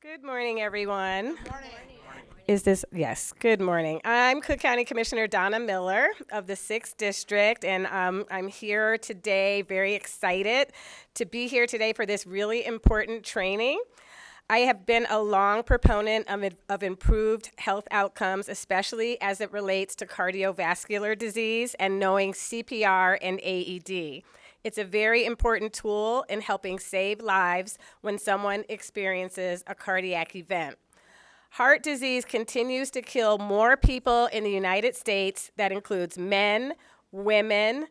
Good morning, everyone. Good morning. Is this, yes, good morning. I'm Cook County Commissioner Donna Miller of the 6th District, and I'm here today, very excited to be here today for this really important training. I have been a long proponent of improved health outcomes, especially as it relates to cardiovascular disease and knowing CPR and AED. It's a very important tool in helping save lives when someone experiences a cardiac event. Heart disease continues to kill more people in the United States. That includes men, women,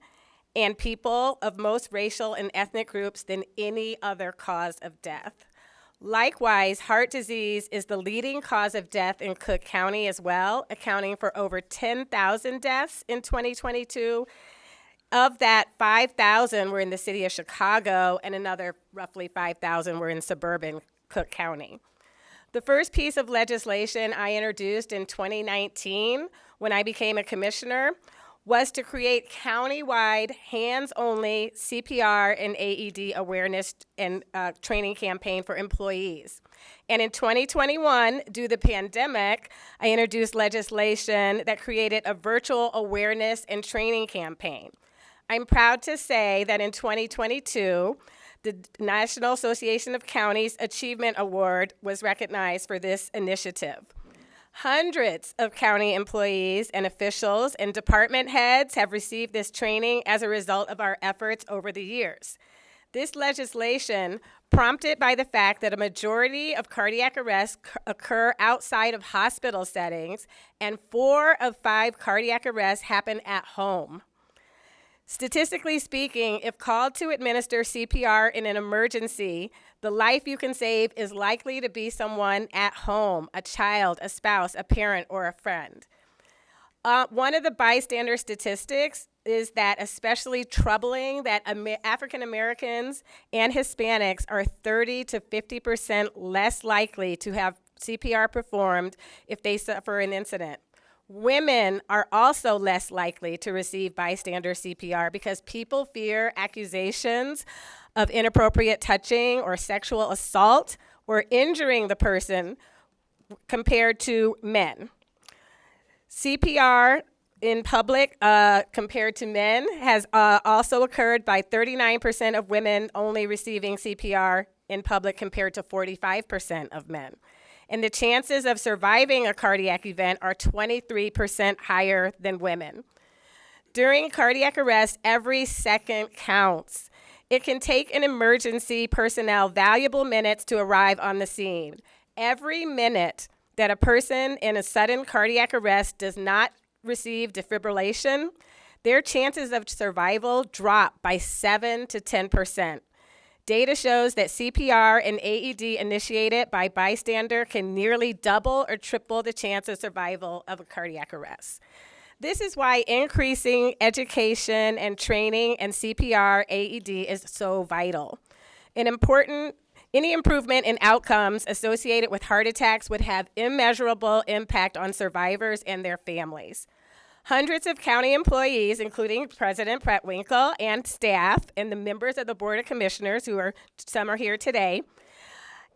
and people of most racial and ethnic groups than any other cause of death. Likewise, heart disease is the leading cause of death in Cook County as well, accounting for over 10,000 deaths in 2022. Of that, 5,000 were in the city of Chicago, and another roughly 5,000 were in suburban Cook County. The first piece of legislation I introduced in 2019 when I became a commissioner was to create countywide, hands-only CPR and AED awareness and training campaign for employees. And in 2021, due to the pandemic, I introduced legislation that created a virtual awareness and training campaign. I'm proud to say that in 2022, the National Association of Counties Achievement Award was recognized for this initiative. Hundreds of county employees and officials and department heads have received this training as a result of our efforts over the years. This legislation, prompted by the fact that a majority of cardiac arrests occur outside of hospital settings, and 4 of 5 cardiac arrests happen at home. Statistically speaking, if called to administer CPR in an emergency, the life you can save is likely to be someone at home, a child, a spouse, a parent, or a friend. One of the bystander statistics is that especially troubling that African Americans and Hispanics are 30 to 50% less likely to have CPR performed if they suffer an incident. Women are also less likely to receive bystander CPR because people fear accusations of inappropriate touching or sexual assault or injuring the person compared to men. CPR in public compared to men has also occurred by 39% of women only receiving CPR in public compared to 45% of men. And the chances of surviving a cardiac event are 23% higher than women. During cardiac arrest, every second counts. It can take an emergency personnel valuable minutes to arrive on the scene. Every minute that a person in a sudden cardiac arrest does not receive defibrillation, their chances of survival drop by 7 to 10%. Data shows that CPR and AED initiated by bystander can nearly double or triple the chance of survival of a cardiac arrest. This is why increasing education and training in CPR AED is so vital. Any improvement in outcomes associated with heart attacks would have immeasurable impact on survivors and their families. Hundreds of county employees, including President Preckwinkle and staff and the members of the Board of Commissioners, some are here today,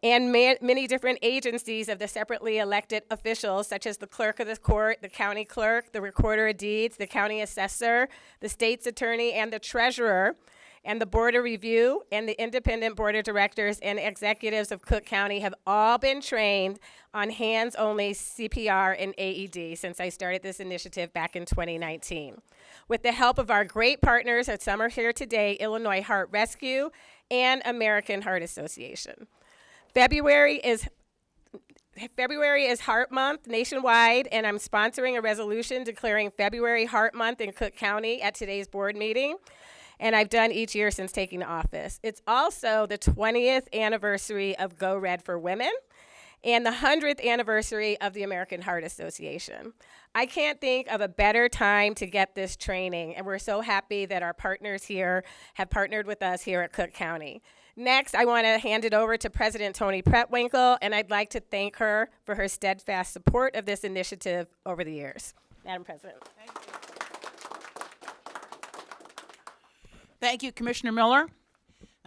and many different agencies of the separately elected officials, such as the clerk of the court, the county clerk, the recorder of deeds, the county assessor, the state's attorney, and the treasurer, and the Board of Review, and the independent board of directors and executives of Cook County have all been trained on hands-only CPR and AED since I started this initiative back in 2019. With the help of our great partners, that some are here today, Illinois Heart Rescue and American Heart Association. February is Heart Month nationwide, and I'm sponsoring a resolution declaring February Heart Month in Cook County at today's board meeting. And I've done each year since taking office. It's also the 20th anniversary of Go Red for Women and the 100th anniversary of the American Heart Association. I can't think of a better time to get this training, and we're so happy that our partners here have partnered with us here at Cook County. Next, I want to hand it over to President Toni Preckwinkle, and I'd like to thank her for her steadfast support of this initiative over the years. Madam President. Thank you. Thank you, Commissioner Miller.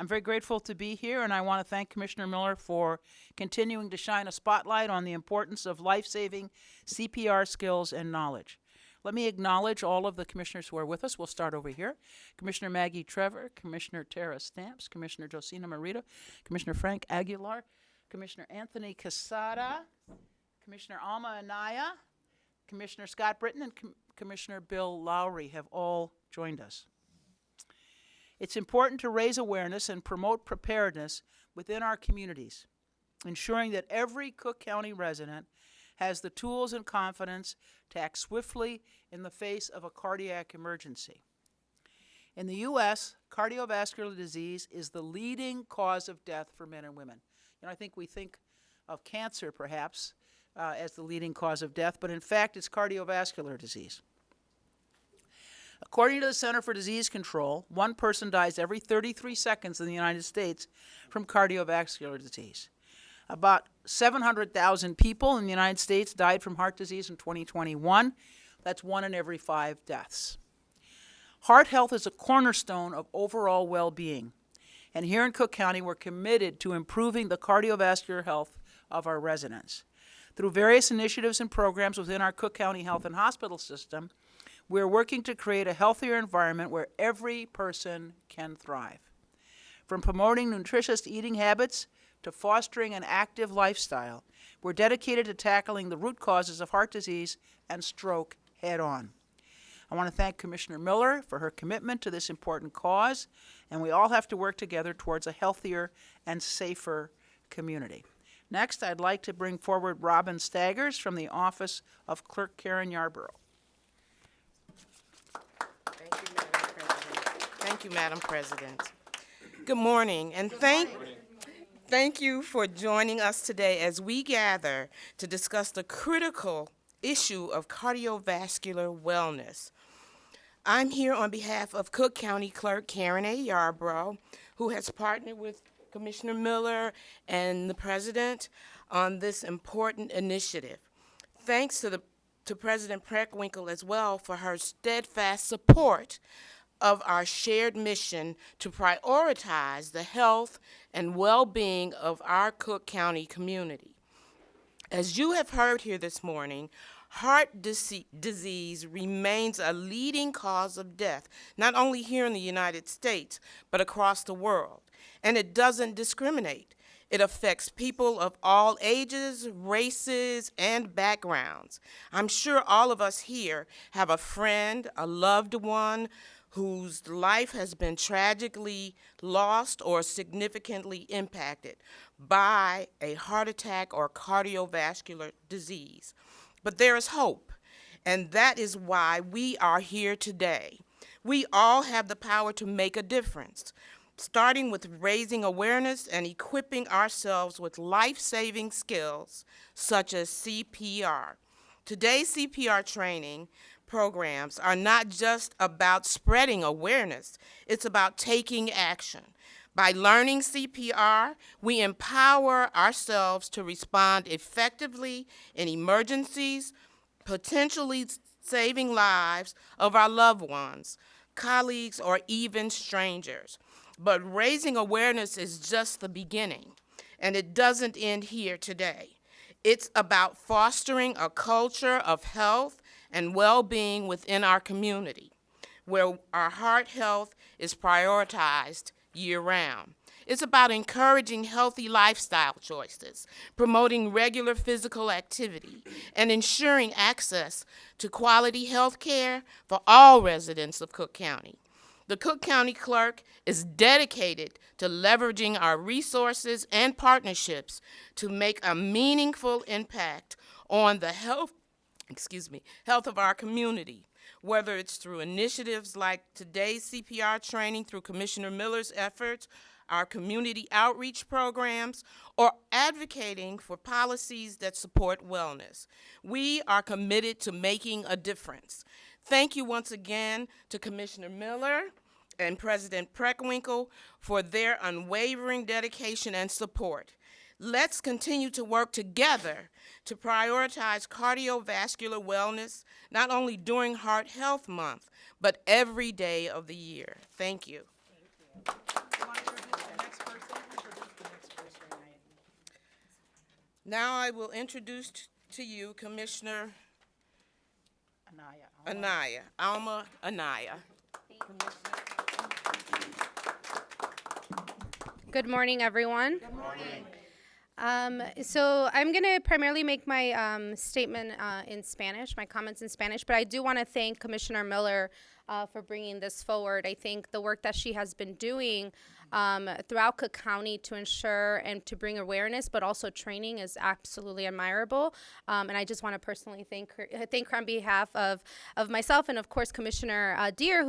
I'm very grateful to be here, and I want to thank Commissioner Miller for continuing to shine a spotlight on the importance of life-saving CPR skills and knowledge. Let me acknowledge all of the commissioners who are with us. We'll start over here. Commissioner Maggie Trevor, Commissioner Tara Stamps, Commissioner Josina Marita, Commissioner Frank Aguilar, Commissioner Anthony Casada, Commissioner Alma Anaya, Commissioner Scott Britton, and Commissioner Bill Lowry have all joined us. It's important to raise awareness and promote preparedness within our communities, ensuring that every Cook County resident has the tools and confidence to act swiftly in the face of a cardiac emergency. In the U.S., cardiovascular disease is the leading cause of death for men and women. I think we think of cancer, perhaps, as the leading cause of death, but in fact, it's cardiovascular disease. According to the Center for Disease Control, one person dies every 33 seconds in the United States from cardiovascular disease. About 700,000 people in the United States died from heart disease in 2021. That's 1 in every 5 deaths. Heart health is a cornerstone of overall well-being. And here in Cook County, we're committed to improving the cardiovascular health of our residents. Through various initiatives and programs within our Cook County Health and Hospital System, we're working to create a healthier environment where every person can thrive. From promoting nutritious eating habits to fostering an active lifestyle, we're dedicated to tackling the root causes of heart disease and stroke head on. I want to thank Commissioner Miller for her commitment to this important cause, and we all have to work together towards a healthier and safer community. Next, I'd like to bring forward Robin Staggers from the Office of Clerk Karen Yarborough. Thank you, Madam President. Good morning, and thank you for joining us today as we gather to discuss the critical issue of cardiovascular wellness. I'm here on behalf of Cook County Clerk Karen A. Yarborough, who has partnered with Commissioner Miller and the President on this important initiative. Thanks to President Preckwinkle as well for her steadfast support of our shared mission to prioritize the health and well-being of our Cook County community. As you have heard here this morning, heart disease remains a leading cause of death, not only here in the United States, but across the world. And it doesn't discriminate. It affects people of all ages, races, and backgrounds. I'm sure all of us here have a friend, a loved one, whose life has been tragically lost or significantly impacted by a heart attack or cardiovascular disease. But there is hope, and that is why we are here today. We all have the power to make a difference, starting with raising awareness and equipping ourselves with life-saving skills such as CPR. Today's CPR training programs are not just about spreading awareness, it's about taking action. By learning CPR, we empower ourselves to respond effectively in emergencies, potentially saving lives of our loved ones, colleagues, or even strangers. But raising awareness is just the beginning, and it doesn't end here today. It's about fostering a culture of health and well-being within our community, where our heart health is prioritized year-round. It's about encouraging healthy lifestyle choices, promoting regular physical activity, and ensuring access to quality health care for all residents of Cook County. The Cook County Clerk is dedicated to leveraging our resources and partnerships to make a meaningful impact on the health of our community, whether it's through initiatives like today's CPR training through Commissioner Miller's efforts, our community outreach programs, or advocating for policies that support wellness. We are committed to making a difference. Thank you once again to Commissioner Miller and President Preckwinkle for their unwavering dedication and support. Let's continue to work together to prioritize cardiovascular wellness, not only during Heart Health Month, but every day of the year. Thank you. Now I will introduce to you Commissioner Anaya. Alma Anaya. Good morning, everyone. Good morning. So I'm going to primarily make my statement in Spanish, my comments in Spanish, but I do want to thank Commissioner Miller for bringing this forward. I think the work that she has been doing throughout Cook County to ensure and to bring awareness, but also training is absolutely admirable. And I just want to personally thank her on behalf of myself and, of course, Commissioner Deere,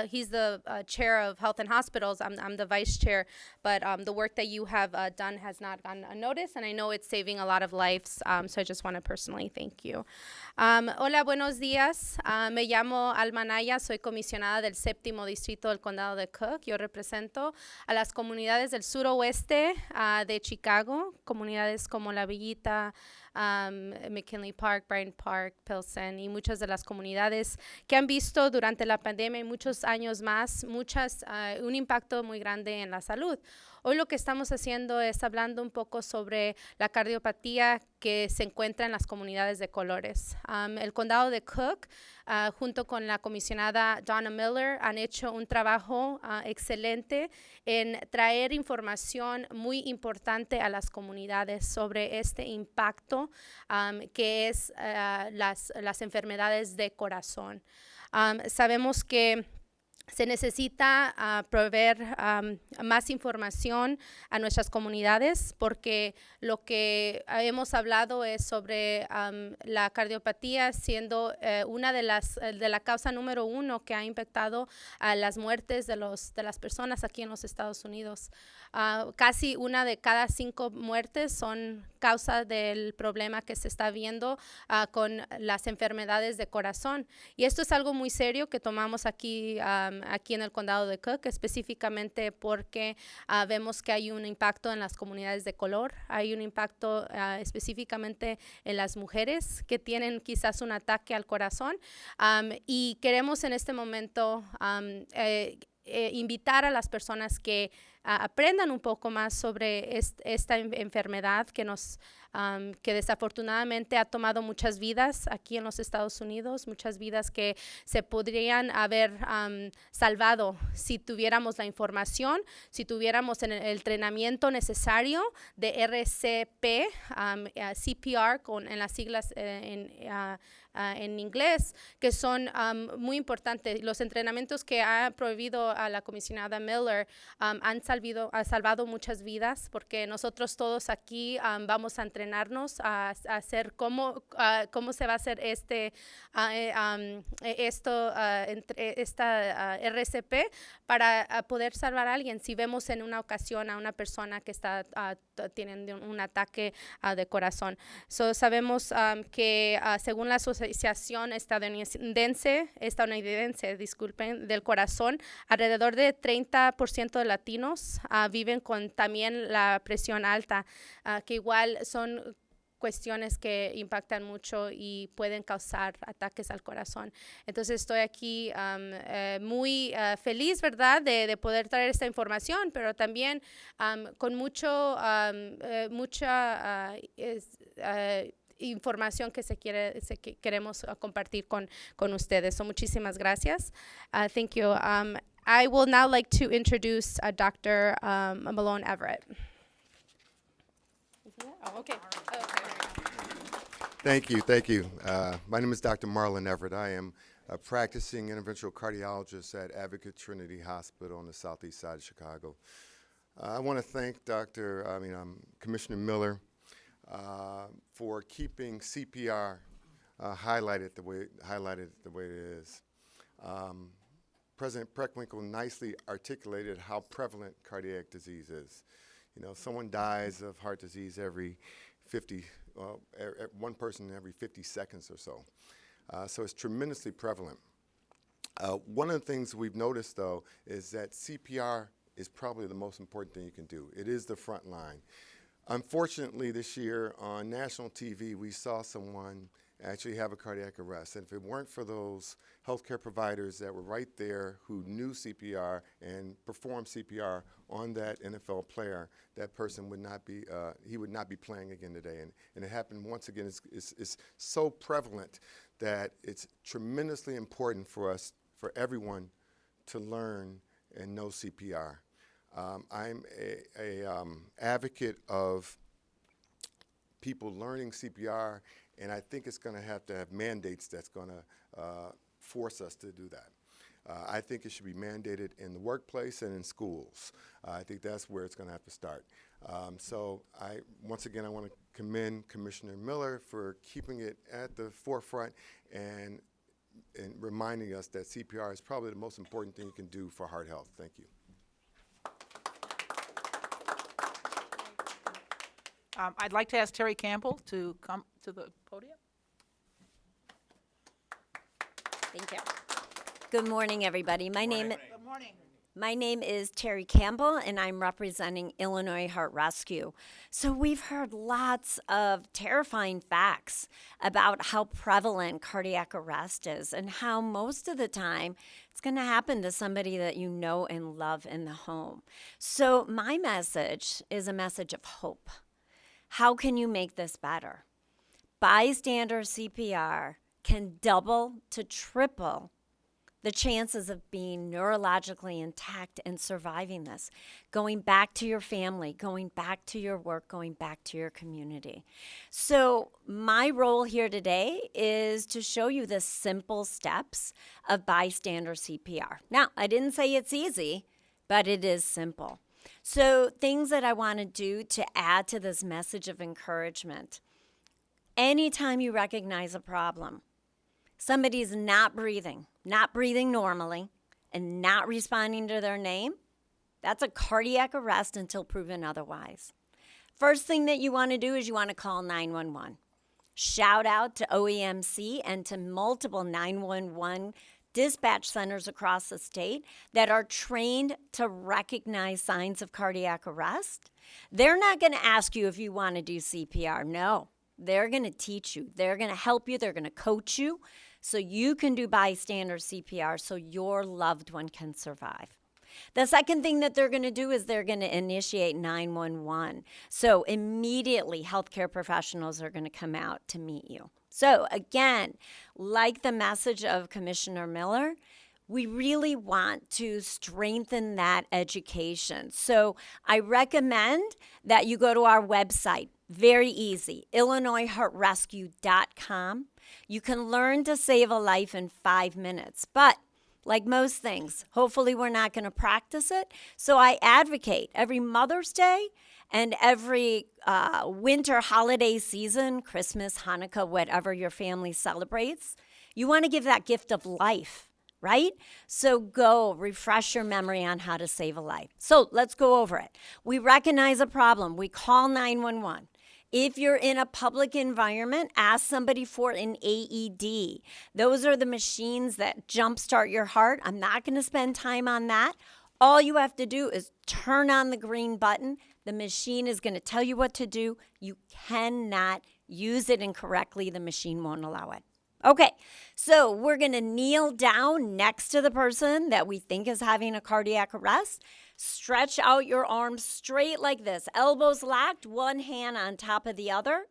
he's the chair of Health and Hospitals. I'm the vice chair, but the work that you have done has not gone unnoticed, and I know it's saving a lot of lives. So I just want to personally thank you. Hola, buenos días. Me llamo Alma Anaya, soy comisionada del 7º Distrito del Condado de Cook. Yo represento a las comunidades del suroeste de Chicago, comunidades como La Villita, McKinley Park, Bryant Park, Pilsen y muchas de las comunidades que han visto durante la pandemia y muchos años más, un impacto muy grande en la salud. Hoy lo que estamos haciendo es hablando un poco sobre la cardiopatía que se encuentra en las comunidades de colores. El condado de Cook, junto con la comisionada Donna Miller, han hecho un trabajo excelente en traer información muy importante a las comunidades sobre este impacto que es las enfermedades de corazón. Sabemos que se necesita proveer más información a nuestras comunidades porque lo que hemos hablado es sobre la cardiopatía siendo una de la causa número 1 que ha impactado a las muertes de las personas aquí en los Estados Unidos. Casi una de cada 5 muertes son causa del problema que se está viendo con las enfermedades de corazón. Y esto es algo muy serio que tomamos aquí en el condado de Cook, específicamente porque vemos que hay un impacto en las comunidades de color, hay un impacto específicamente en las mujeres que tienen quizás un ataque al corazón y queremos en este momento invitar a las personas que aprendan un poco más sobre esta enfermedad que desafortunadamente ha tomado muchas vidas aquí en los Estados Unidos, muchas vidas que se podrían haber salvado si tuviéramos la información, si tuviéramos el entrenamiento necesario de RCP, CPR en las siglas en inglés, que son muy importantes. Los entrenamientos que ha prohibido a la comisionada Miller han salvado muchas vidas, porque nosotros todos aquí vamos a entrenarnos a hacer cómo se va a hacer esta RCP para poder salvar a alguien si vemos en una ocasión a una persona que está teniendo un ataque de corazón. Sabemos que según la Asociación Estadounidense, del Corazón, alrededor de 30% de latinos viven con también la presión alta, que igual son cuestiones que impactan mucho y pueden causar ataques al corazón. Entonces estoy aquí muy feliz, ¿verdad?, de poder traer esta información, pero también con mucha información que queremos compartir con ustedes. Muchísimas gracias. Thank you. I will now like to introduce Dr. Marlon Everett. Oh, okay. Thank you. My name is Dr. Marlon Everett. I am a practicing interventional cardiologist at Advocate Trinity Hospital on the southeast side of Chicago. I want to thank Commissioner Miller for keeping CPR highlighted the way it is. President Preckwinkle nicely articulated how prevalent cardiac disease is. Someone dies of heart disease one person every 50 seconds or so. So it's tremendously prevalent. One of the things we've noticed, though, is that CPR is probably the most important thing you can do. It is the front line. Unfortunately, this year on national TV, we saw someone actually have a cardiac arrest. And if it weren't for those healthcare providers that were right there who knew CPR and performed CPR on that NFL player, that person would not be, he would not be playing again today. And it happened once again. It's so prevalent that it's tremendously important for us, for everyone, to learn and know CPR. I'm a advocate of people learning CPR, and I think it's going to have mandates that's going to force us to do that. I think it should be mandated in the workplace and in schools. I think that's where it's going to have to start. So once again, I want to commend Commissioner Miller for keeping it at the forefront and reminding us that CPR is probably the most important thing you can do for heart health. Thank you. I'd like to ask Teri Campbell to come to the podium. Thank you. Good morning, everybody. Good morning. My name is Teri Campbell, and I'm representing Illinois Heart Rescue. So we've heard lots of terrifying facts about how prevalent cardiac arrest is and how most of the time it's going to happen to somebody that you know and love in the home. So my message is a message of hope. How can you make this better? Bystander CPR can double to triple the chances of being neurologically intact and surviving this, going back to your family, going back to your work, going back to your community. So my role here today is to show you the simple steps of bystander CPR. Now, I didn't say it's easy, but it is simple. So things that I want to do to add to this message of encouragement. Anytime you recognize a problem, somebody's not breathing normally, and not responding to their name, that's a cardiac arrest until proven otherwise. First thing that you want to do is you want to call 911. Shout out to OEMC and to multiple 911 dispatch centers across the state that are trained to recognize signs of cardiac arrest. They're not going to ask you if you want to do CPR. No, they're going to teach you. They're going to help you. They're going to coach you so you can do bystander CPR so your loved one can survive. The second thing that they're going to do is they're going to initiate 911. So immediately healthcare professionals are going to come out to meet you. So again, like the message of Commissioner Miller, we really want to strengthen that education. So I recommend that you go to our website. Very easy, IllinoisHeartRescue.com. You can learn to save a life in 5 minutes, but like most things, hopefully we're not going to practice it. So I advocate every Mother's Day and every winter holiday season, Christmas, Hanukkah, whatever your family celebrates, you want to give that gift of life, right? So go refresh your memory on how to save a life. So let's go over it. We recognize a problem. We call 911. If you're in a public environment, ask somebody for an AED. Those are the machines that jumpstart your heart. I'm not going to spend time on that. All you have to do is turn on the green button. The machine is going to tell you what to do. You cannot use it incorrectly. The machine won't allow it. Okay, so we're going to kneel down next to the person that we think is having a cardiac arrest. Stretch out your arms straight like this, elbows locked, one hand on top of the other.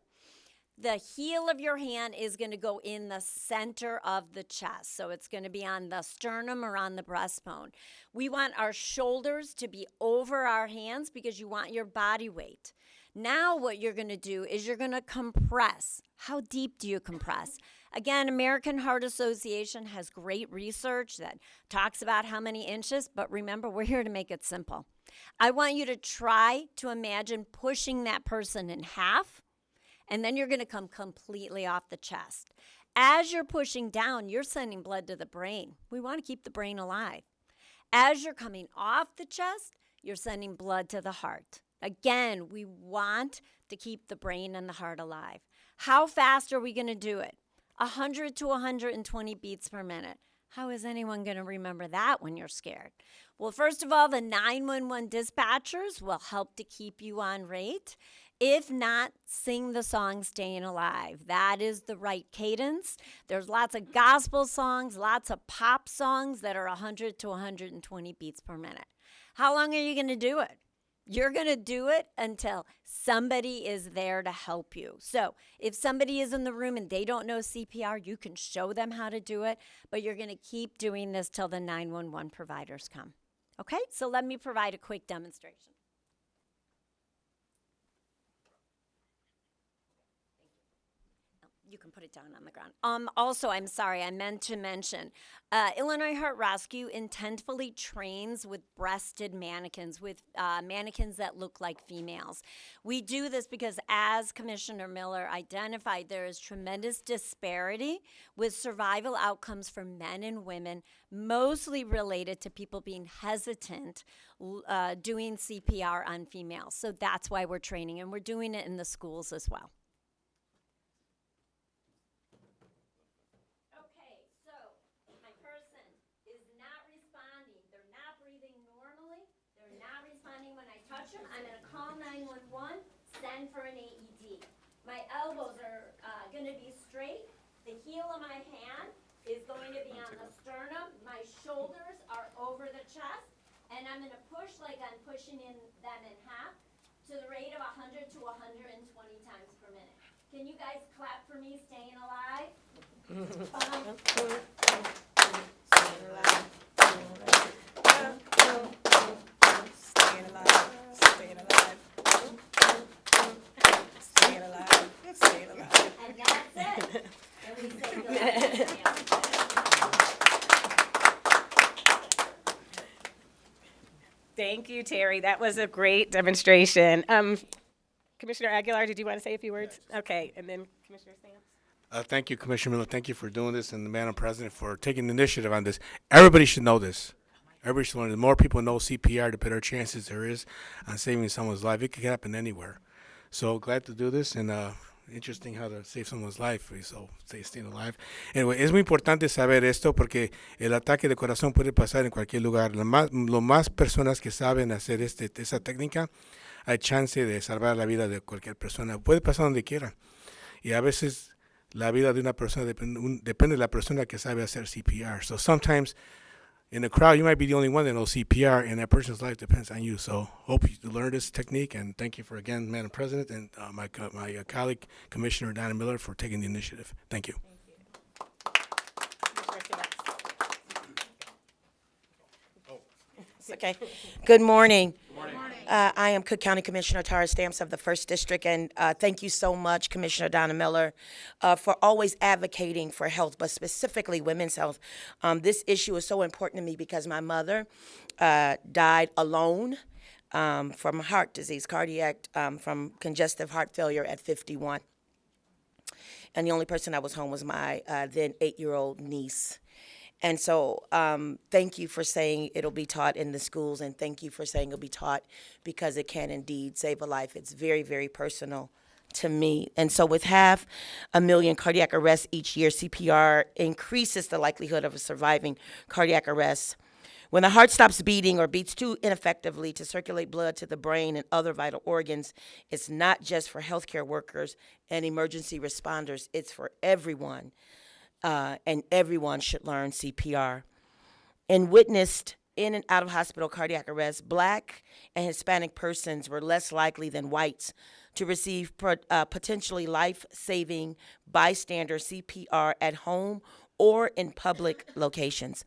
The heel of your hand is going to go in the center of the chest. So it's going to be on the sternum or on the breastbone. We want our shoulders to be over our hands because you want your body weight. Now what you're going to do is you're going to compress. How deep do you compress? Again, American Heart Association has great research that talks about how many inches, but remember, we're here to make it simple. I want you to try to imagine pushing that person in half, and then you're going to come completely off the chest. As you're pushing down, you're sending blood to the brain. We want to keep the brain alive. As you're coming off the chest, you're sending blood to the heart. Again, we want to keep the brain and the heart alive. How fast are we going to do it? 100 to 120 beats per minute. How is anyone going to remember that when you're scared? Well, first of all, the 911 dispatchers will help to keep you on rate. If not, sing the song Staying Alive. That is the right cadence. There's lots of gospel songs, lots of pop songs that are 100 to 120 beats per minute. How long are you going to do it? You're going to do it until somebody is there to help you. So if somebody is in the room and they don't know CPR, you can show them how to do it, but you're going to keep doing this till the 911 providers come. Okay, so let me provide a quick demonstration. You can put it down on the ground. Also, I'm sorry, I meant to mention, Illinois Heart Rescue intentfully trains with breasted mannequins, with mannequins that look like females. We do this because, as Commissioner Miller identified, there is tremendous disparity with survival outcomes for men and women, mostly related to people being hesitant doing CPR on females. So that's why we're training, and we're doing it in the schools as well. I'm going to call 911, send for an AED. My elbows are going to be straight. The heel of my hand is going to be on the sternum. My shoulders are over the chest. And I'm going to push like I'm pushing them in half to the rate of 100 to 120 times per minute. Can you guys clap for me staying alive? Staying alive. Staying alive. Staying alive. Staying alive. Staying alive. And that's it. And we say good. Thank you, Teri. That was a great demonstration. Commissioner Aguilar, did you want to say a few words? Okay, and then Commissioner Stamps. Thank you, Commissioner Miller. Thank you for doing this, and the Madam President for taking the initiative on this. Everybody should know this. Everybody should learn. The more people know CPR, the better chances there is on saving someone's life. It could happen anywhere. So glad to do this, and interesting how to save someone's life. So staying alive. Anyway, es muy importante saber esto porque el ataque de corazón puede pasar en cualquier lugar. Lo más personas que saben hacer esa técnica, hay chance de salvar la vida de cualquier persona. Puede pasar donde quiera. Y a veces la vida de una persona depende de la persona que sabe hacer CPR. So sometimes in a crowd, you might be the only one that knows CPR, and that person's life depends on you. So hope you learn this technique, and thank you for, again, Madam President, and my colleague, Commissioner Donna Miller, for taking the initiative. Thank you. Okay. Good morning. I am Cook County Commissioner Teri Stamps of the 1st District, and thank you so much, Commissioner Donna Miller, for always advocating for health, but specifically women's health. This issue is so important to me because my mother died alone from heart disease, from congestive heart failure at 51. And the only person that was home was my then 8-year-old niece. And so thank you for saying it'll be taught in the schools, and thank you for saying it'll be taught because it can indeed save a life. It's very, very personal to me. And so with 500,000 cardiac arrests each year, CPR increases the likelihood of a surviving cardiac arrest. When the heart stops beating or beats too ineffectively to circulate blood to the brain and other vital organs, it's not just for healthcare workers and emergency responders, it's for everyone. And everyone should learn CPR. And witnessed in and out of hospital cardiac arrest, Black and Hispanic persons were less likely than whites to receive potentially life-saving bystander CPR at home or in public locations.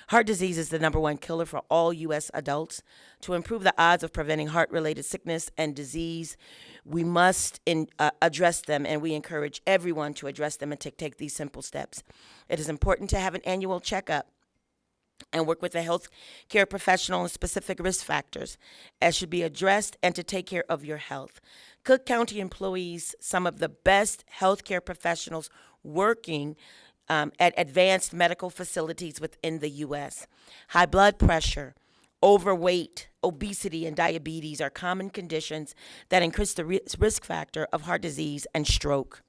Heart disease is the #1 killer for all U.S. adults. To improve the odds of preventing heart-related sickness and disease, we must address them, and we encourage everyone to address them and take these simple steps. It is important to have an annual checkup and work with a health care professional on specific risk factors as should be addressed and to take care of your health. Cook County employees, some of the best health care professionals working at advanced medical facilities within the U.S. High blood pressure, overweight, obesity, and diabetes are common conditions that increase the risk factor of heart disease and stroke.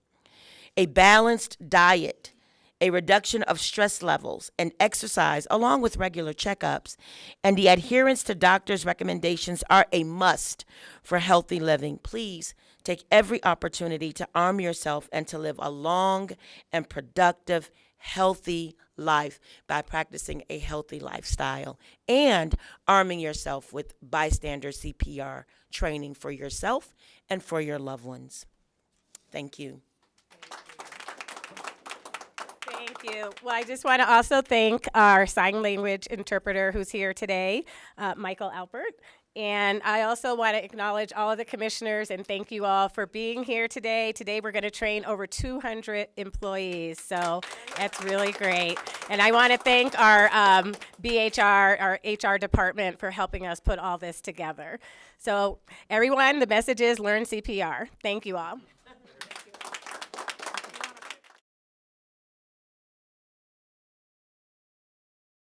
A balanced diet a reduction of stress levels, and exercise, along with regular checkups, and the adherence to doctors' recommendations are a must for healthy living. Please take every opportunity to arm yourself and to live a long and productive, healthy life by practicing a healthy lifestyle and arming yourself with bystander CPR training for yourself and for your loved ones. Thank you. Thank you. Well, I just want to also thank our sign language interpreter who's here today, Michael Alpert. And I also want to acknowledge all of the commissioners and thank you all for being here today. Today we're going to train over 200 employees, so that's really great. And I want to thank our BHR, our HR department, for helping us put all this together. So everyone, the message is learn CPR. Thank you all.